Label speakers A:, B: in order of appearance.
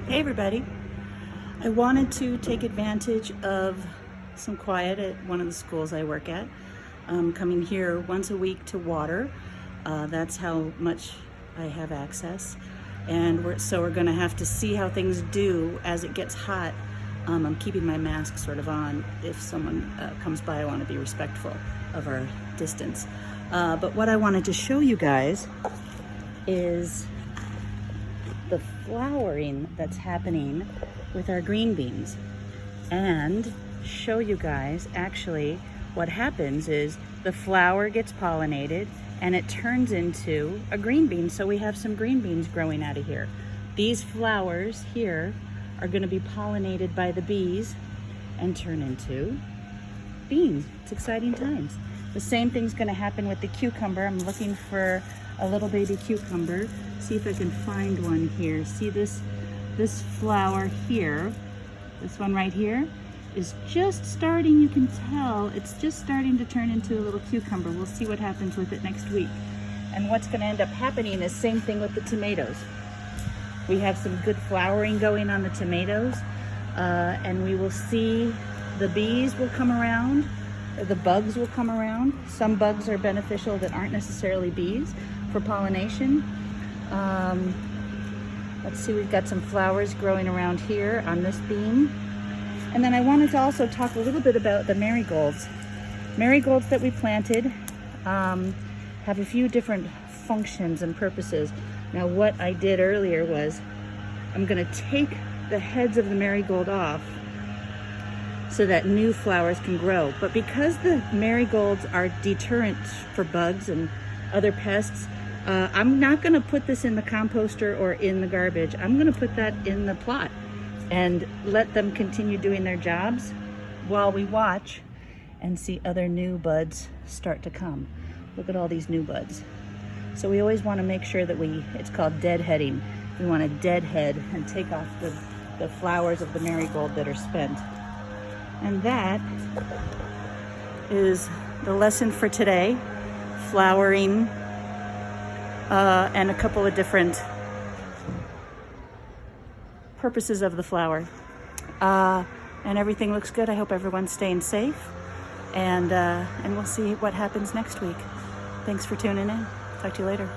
A: Hey everybody. I wanted to take advantage of some quiet at one of the schools I work at. Coming here once a week to water. That's how much I have access. And we're gonna have to see how things do as it gets hot. I'm keeping my mask sort of on. If someone comes by, I want to be respectful of our distance. But what I wanted to show you guys is the flowering that's happening with our green beans, and show you guys actually what happens is the flower gets pollinated and it turns into a green bean. So we have some green beans growing out of here. These flowers here are going to be pollinated by the bees and turn into beans. It's exciting times. The same thing's going to happen with the cucumber. I'm looking for a little baby cucumber. See if I can find one here. See this flower here, this one right here, is just starting, you can tell, it's just starting to turn into a little cucumber. We'll see what happens with it next week. And what's gonna end up happening is same thing with the tomatoes. We have some good flowering going on the tomatoes, and we will see the bees will come around, the bugs will come around. Some bugs are beneficial that aren't necessarily bees for pollination. Let's see, we've got some flowers growing around here on this bean. And then I wanted to also talk a little bit about the marigolds. Marigolds that we planted have a few different functions and purposes. Now what I did earlier was I'm gonna take the heads of the marigold off so that new flowers can grow. But because the marigolds are deterrents for bugs and other pests, I'm not gonna put this in the composter or in the garbage. I'm gonna put that in the plot and let them continue doing their jobs while we watch and see other new buds start to come. Look at all these new buds. So we always wanna make sure that it's called deadheading. We wanna deadhead and take off the flowers of the marigold that are spent. And that is the lesson for today. Flowering, and a couple of different purposes of the flower. And everything looks good. I hope everyone's staying safe, and we'll see what happens next week. Thanks for tuning in. Talk to you later.